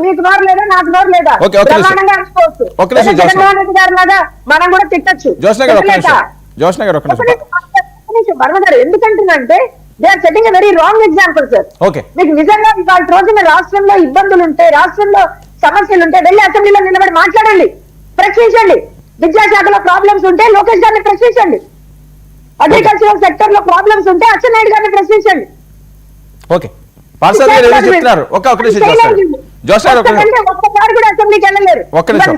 మీకు నోరు లేదా నాకు నోరు లేదా బ్రహ్మాండంగా అనుకోవచ్చు. జగన్మోహన్ రెడ్డి గారి లాగా మనం కూడా తిట్టచ్చు. వర్మ గారు ఎందుకంటున్నంటే they are setting a very wrong example sir. మీకు నిజంగా ఇవాళ రోజున రాష్ట్రంలో ఇబ్బందులు ఉంటే, రాష్ట్రంలో సమస్యలు ఉంటే వెళ్ళి అసెంబ్లీలో నిలబడి మాట్లాడండి, ప్రశ్నించండి. విద్యాశాఖలో ప్రాబ్లమ్స్ ఉంటే లోకేష్ గారిని ప్రశ్నించండి, అగ్రికల్చరల్ సెక్టర్ లో ప్రాబ్లమ్స్ ఉంటే అచ్చెన్నాయుడు గారిని ప్రశ్నించండి. ఒక్కసారి కూడా అసెంబ్లీకి వెళ్ళలేరు.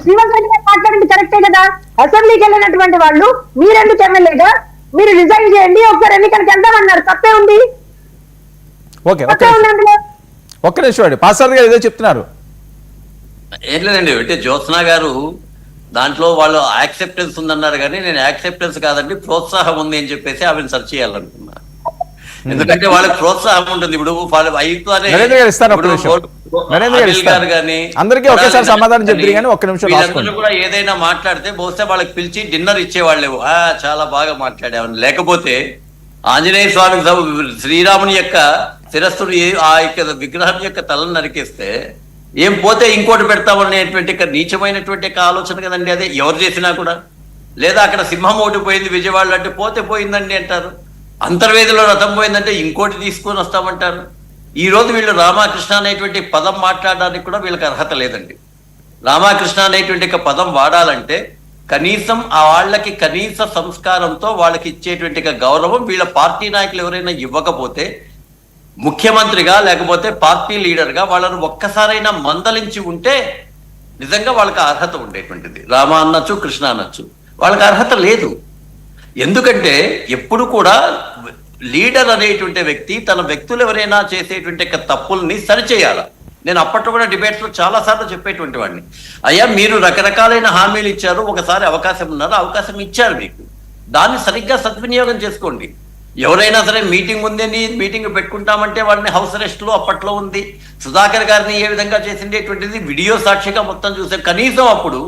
శ్రీనివాస్ రెడ్డి గారు మాట్లాడింది కరెక్టే కదా, అసెంబ్లీకి వెళ్ళినటువంటి వాళ్ళు మీరెందుకు ఎమ్మెల్యేగా మీరు రిజైన్ చేయండి, ఒకసారి ఎన్నికలకు వెళ్దామన్నారు, తప్పే ఉంది. ఒక్క నిమిషం అండి, పాస్టర్ గారు ఏదో చెప్తున్నారు. ఏం లేదండి, అంటే జ్యోత్స్నా గారు దాంట్లో వాళ్ళు యాక్సెప్టెన్స్ ఉందన్నారు, కానీ నేను యాక్సెప్టెన్స్ కాదండి ప్రోత్సాహం ఉంది అని చెప్పేసి ఆమెను సెర్చ్ చేయాలనుకున్నా. ఎందుకంటే వాళ్ళకి ప్రోత్సాహం ఉంటుంది. ఇప్పుడు కూడా ఏదైనా మాట్లాడితే బహుశా వాళ్ళకి పిలిచి డిన్నర్ ఇచ్చేవాళ్ళేవు, చాలా బాగా మాట్లాడామని. లేకపోతే ఆంజనేయ స్వామి శ్రీరాముని యొక్క శిరస్సును ఆ యొక్క విగ్రహం యొక్క తలను నరికేస్తే ఏం పోతే ఇంకోటి పెడతామనేటువంటి నీచమైనటువంటి ఆలోచన కదండి అదే, ఎవరు చేసినా కూడా. లేదా అక్కడ సింహం ఓడిపోయింది విజయవాడలో అంటే పోతే పోయిందండి అంటారు, అంతర్వేదిలో రథం పోయిందంటే ఇంకోటి తీసుకొని వస్తామంటారు. ఈ రోజు వీళ్ళు రామకృష్ణ అనేటువంటి పదం మాట్లాడడానికి కూడా వీళ్ళకి అర్హత లేదండి. రామకృష్ణ అనేటువంటి పదం వాడాలంటే కనీసం ఆ వాళ్ళకి కనీస సంస్కారంతో వాళ్ళకి ఇచ్చేటువంటి గౌరవం వీళ్ళ పార్టీ నాయకులు ఎవరైనా ఇవ్వకపోతే, ముఖ్యమంత్రిగా లేకపోతే పార్టీ లీడర్గా వాళ్ళను ఒక్కసారైనా మందలించి ఉంటే నిజంగా వాళ్ళకి అర్హత ఉండేటువంటిది. రామ అనొచ్చు, కృష్ణ అనొచ్చు, వాళ్ళకి అర్హత లేదు. ఎందుకంటే ఎప్పుడు కూడా లీడర్ అనేటువంటి వ్యక్తి తన వ్యక్తులు ఎవరైనా చేసేటువంటి తప్పుల్ని సరిచేయాలి. నేను అప్పట్లో కూడా డిబేట్స్ లో చాలా సార్లు చెప్పేటువంటి వాడిని, అయ్యా మీరు రకరకాలైన హామీలు ఇచ్చారు, ఒకసారి అవకాశం ఉన్నారు, అవకాశం ఇచ్చారు మీకు, దాన్ని సరిగ్గా సద్వినియోగం చేసుకోండి. ఎవరైనా సరే మీటింగ్ ఉందని మీటింగ్ పెట్టుకుంటామంటే వాళ్ళని హౌస్ అరెస్ట్ లో అప్పట్లో ఉంది. సుధాకర్ గారిని ఏ విధంగా చేసిండేటువంటిది వీడియో సాక్షిగా మొత్తం చూసే. కనీసం అప్పుడు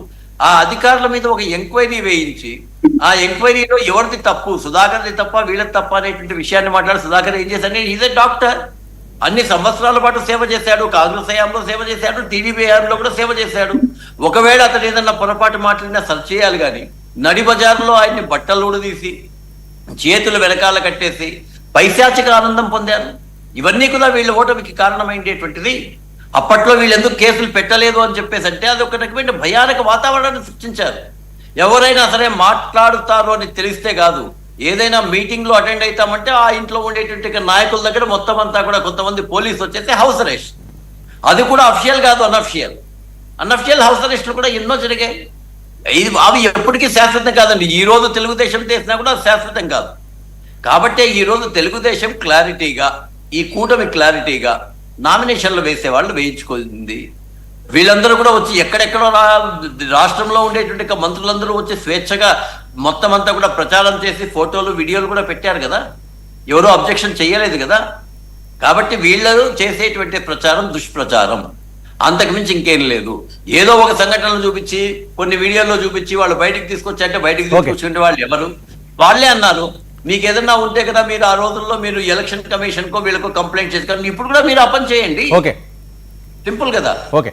ఆ అధికారుల మీద ఒక ఎంక్వైరీ వేయించి ఆ ఎంక్వైరీలో ఎవరిది తప్పు, సుధాకర్ది తప్ప వీళ్ళది తప్ప అనేటువంటి విషయాన్ని మాట్లాడి సుధాకర్ ఏం చేశాడు, ఈజ్ ఎ డాక్టర్, అన్ని సంవత్సరాల పాటు సేవ చేశాడు, కాంగ్రెస్ హయాంలో సేవ చేశాడు, టీడీపీ హయాంలో కూడా సేవ చేశాడు. ఒకవేళ అతను ఏదన్నా పొరపాటు మాట్లాడినా సరి చేయాలి, కానీ నడి బజార్లో ఆయన్ని బట్టలు ఊడదీసి చేతులు వెనకాల కట్టేసి పైశాచిక ఆనందం పొందారు. ఇవన్నీ కూడా వీళ్ళ ఓటమికి కారణమైండేటువంటిది. అప్పట్లో వీళ్ళు ఎందుకు కేసులు పెట్టలేదు అని చెప్పేసి అంటే అది ఒక రకమైన భయానక వాతావరణాన్ని సృష్టించారు. ఎవరైనా సరే మాట్లాడుతారు అని తెలిస్తే కాదు, ఏదైనా మీటింగ్ లో అటెండ్ అవుతామంటే ఆ ఇంట్లో ఉండేటువంటి నాయకుల దగ్గర మొత్తం అంతా కూడా కొంతమంది పోలీసు వచ్చేస్తే హౌస్ అరెస్ట్. అది కూడా అఫిషియల్ కాదు, అన్అఫిషియల్ హౌస్ అరెస్టులు కూడా ఎన్నో జరిగాయి. అవి ఎప్పటికీ శాశ్వతం కాదండి. ఈ రోజు తెలుగుదేశం చేసినా కూడా శాశ్వతం కాదు. కాబట్టి ఈ రోజు తెలుగుదేశం క్లారిటీగా, ఈ కూటమి క్లారిటీగా నామినేషన్లు వేసే వాళ్ళు వేయించుకుంది. వీళ్ళందరూ కూడా వచ్చి ఎక్కడెక్కడో రాష్ట్రంలో ఉండేటువంటి మంత్రులందరూ వచ్చి స్వేచ్ఛగా మొత్తం అంతా కూడా ప్రచారం చేసి ఫోటోలు వీడియోలు కూడా పెట్టారు కదా, ఎవరో అబ్జెక్షన్ చేయలేదు కదా. కాబట్టి వీళ్ళు చేసేటువంటి ప్రచారం దుష్ప్రచారం, అంతకుమించి ఇంకేం లేదు. ఏదో ఒక సంఘటనలు చూపించి కొన్ని వీడియోల్లో చూపించి వాళ్ళు బయటికి తీసుకొచ్చారంటే బయటికి తీసుకొచ్చుకుంటే వాళ్ళు ఎవరు, వాళ్ళే అన్నారు మీకు ఏదన్నా ఉంటే కదా మీరు ఆ రోజుల్లో మీరు ఎలక్షన్ కమిషన్ కో వీళ్ళకో కంప్లైంట్ చేసుకోండి, ఇప్పుడు కూడా మీరు ఆ పని చేయండి, సింపుల్ కదా.